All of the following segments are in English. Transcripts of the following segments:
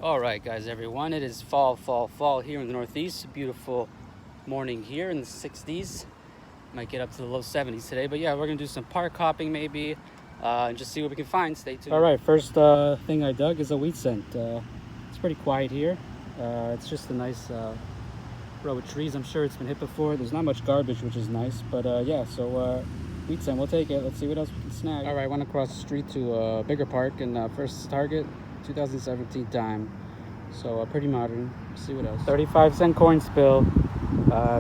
All right, guys, everyone, it is fall here in the Northeast. A beautiful morning here in the 60s. Might get up to the low 70s today, but yeah, we're gonna do some park hopping maybe, and just see what we can find. Stay tuned. All right, first thing I dug is a wheat scent. It's pretty quiet here. It's just a nice row of trees. I'm sure it's been hit before. There's not much garbage, which is nice, but yeah, so wheat scent, we'll take it. Let's see what else we can snag. All right, I went across the street to a bigger park, and first target 2017 dime, so pretty modern. Let's see what else. 35-cent coin spill.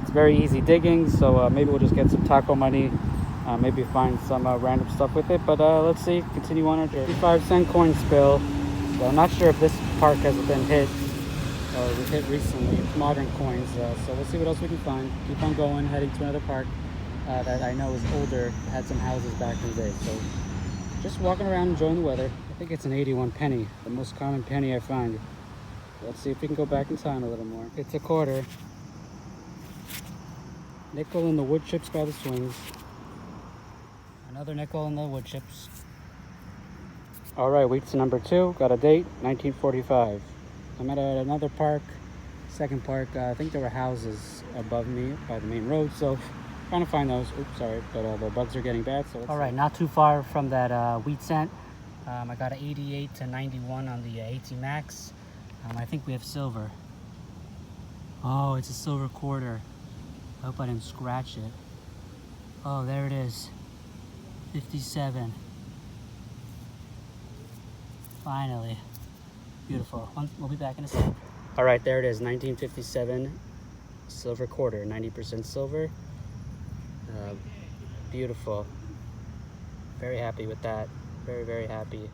It's very easy digging, so maybe we'll just get some taco money, maybe find some random stuff with it, but let's see, continue on our journey. 35-cent coin spill. So I'm not sure if this park has been hit or was hit recently. It's modern coins, so we'll see what else we can find. Keep on going, heading to another park that I know is older, had some houses back in the day. So just walking around enjoying the weather. I think it's an 81 penny, the most common penny I find. Let's see if we can go back in time a little more. It's a quarter. Nickel in the wood chips by the swings. Another nickel in the wood chips. All right, weeks number 2. Got a date, 1945. I'm at another park, second park. I think there were houses above me by the main road, so trying to find those. Oops, sorry, but the bugs are getting bad. So all right, not too far from that wheat scent. I got an 88 to 91 on the AT Max. I think we have silver. Oh, it's a silver quarter. I hope I didn't scratch it. Oh, there it is. 57. Finally. Beautiful. We'll be back in a sec. All right, there it is. 1957 silver quarter. 90% silver. Beautiful. Very happy with that. Very, very happy.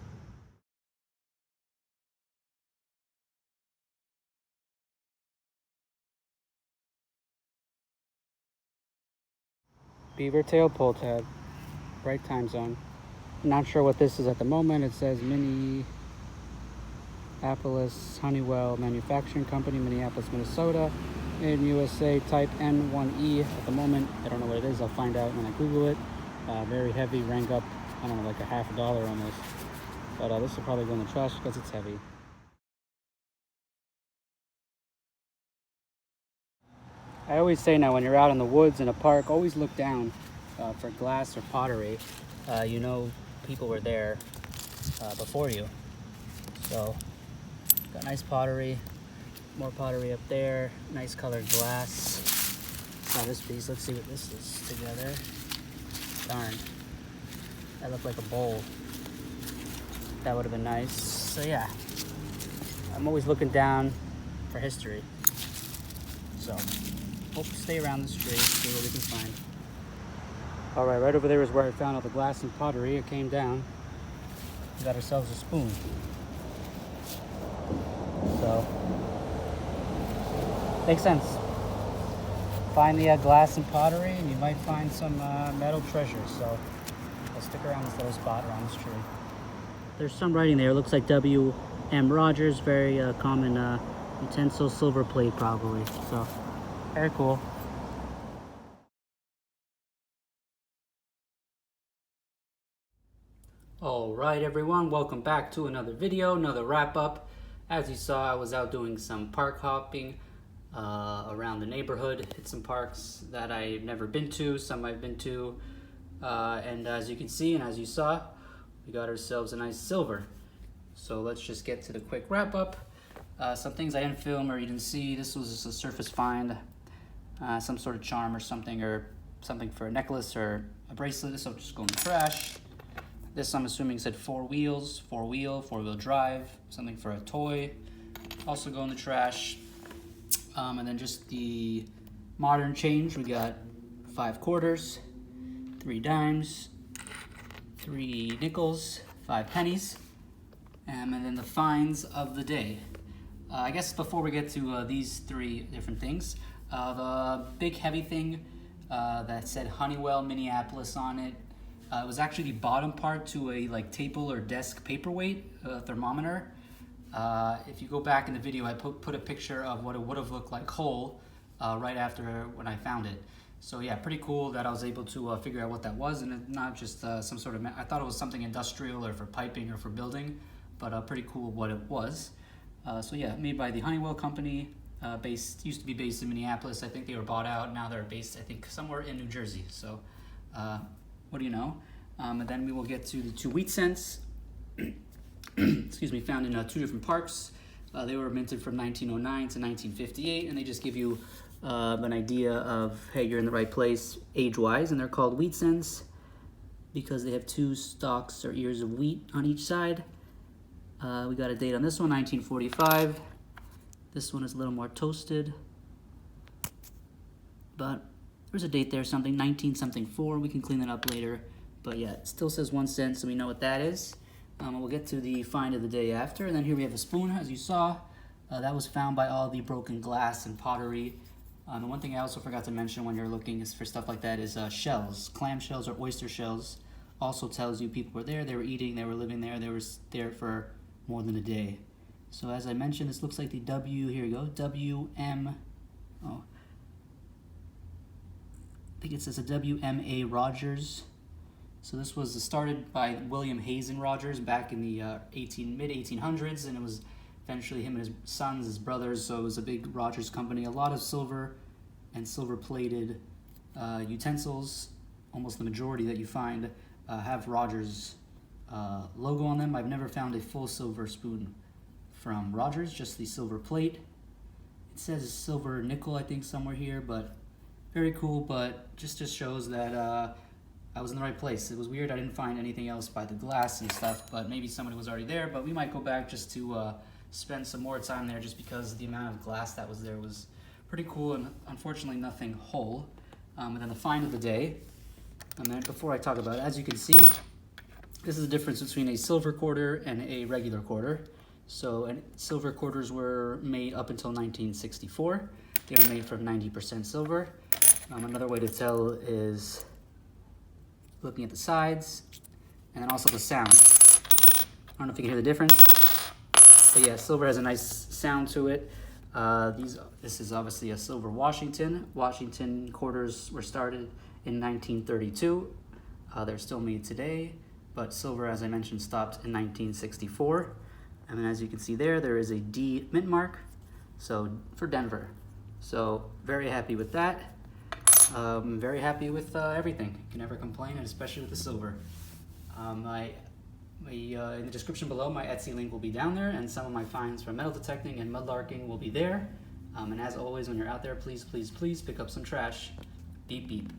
Beaver tail pull tab. Right time zone. Not sure what this is at the moment. It says Minneapolis Honeywell Manufacturing Company, Minneapolis, Minnesota. Made in USA, type N1E at the moment. I don't know what it is. I'll find out when I Google it. Very heavy, rang up, I don't know, like $50 almost. But this will probably go in the trash because it's heavy. I always say now, when you're out in the woods in a park, always look down for glass or pottery. You know people were there before you. So, got nice pottery, more pottery up there, nice colored glass. Now this piece, let's see what this is together. Darn, that looked like a bowl. That would have been nice. So yeah, I'm always looking down for history. So, hope to stay around this tree, see what we can find. All right, right over there is where I found all the glass and pottery. It came down. We got ourselves a spoon. So, makes sense. Find the glass and pottery, and you might find some metal treasures. So, I'll stick around this little spot around this tree. There's some writing there. It looks like W.M. Rogers, very common utensil, silver plate probably. So, very cool. All right, everyone, welcome back to another video, another wrap up. As you saw, I was out doing some park hopping around the neighborhood. Hit some parks that I've never been to, some I've been to, and as you can see and as you saw, we got ourselves a nice silver. So let's just get to the quick wrap up. Some things I didn't film or you didn't see. This was just a surface find, some sort of charm or something for a necklace or a bracelet. This will just go in the trash. This, I'm assuming, said 4 wheels, 4-wheel drive, something for a toy. Also go in the trash. And then just the modern change. We got 5 quarters, 3 dimes, 3 nickels, 5 pennies, and then the finds of the day. I guess before we get to these 3 different things, the big heavy thing that said Honeywell Minneapolis on it, it was actually the bottom part to a table or desk paperweight thermometer. If you go back in the video, I put a picture of what it would have looked like whole right after when I found it. So yeah, pretty cool that I was able to figure out what that was, and not just some sort of, I thought it was something industrial or for piping or for building, but pretty cool what it was. So yeah, made by the Honeywell company. Used to be based in Minneapolis. I think they were bought out. Now they're based, I think, somewhere in New Jersey. So, what do you know? And then we will get to the 2 wheat cents. Excuse me, found in 2 different parks. They were minted from 1909 to 1958, and they just give you an idea of, hey, you're in the right place age-wise, and they're called wheat cents because they have 2 stalks or ears of wheat on each side. We got a date on this one, 1945. This one is a little more toasted, but there's a date there, something 19-something-4. We can clean that up later, but yeah, it still says 1 cent, so we know what that is. We'll get to the find of the day after, and then here we have a spoon, as you saw. That was found by all the broken glass and pottery. The one thing I also forgot to mention when you're looking is for stuff like that is shells, clam shells or oyster shells. Also tells you people were there, they were eating, they were living there, they were there for more than a day. So as I mentioned, this looks like the here we go, WM, I think it says a WMA Rogers. So this was started by William Hazen Rogers back in the mid-1800s, and it was eventually him and his sons, his brothers, so it was a big Rogers company. A lot of silver and silver-plated utensils, almost the majority that you find, have Rogers logo on them. I've never found a full silver spoon from Rogers, just the silver plate. It says silver nickel, I think, somewhere here, but very cool, but just shows that I was in the right place. It was weird, I didn't find anything else by the glass and stuff, but maybe somebody was already there, but we might go back just to spend some more time there just because the amount of glass that was there was pretty cool, and unfortunately nothing whole. And then the find of the day, and then before I talk about it, as you can see, this is the difference between a silver quarter and a regular quarter. So silver quarters were made up until 1964. They were made from 90% silver. Another way to tell is looking at the sides, and then also the sound. I don't know if you can hear the difference, but yeah, silver has a nice sound to it. This is obviously a silver Washington. Washington quarters were started in 1932. They're still made today, but silver, as I mentioned, stopped in 1964. And then as you can see there is a D mint mark, so for Denver. So very happy with that. I'm very happy with everything. Can never complain, and especially with the silver. In the description below, my Etsy link will be down there, and some of my finds for metal detecting and mudlarking will be there. And as always, when you're out there, please, please, please pick up some trash. Beep, beep.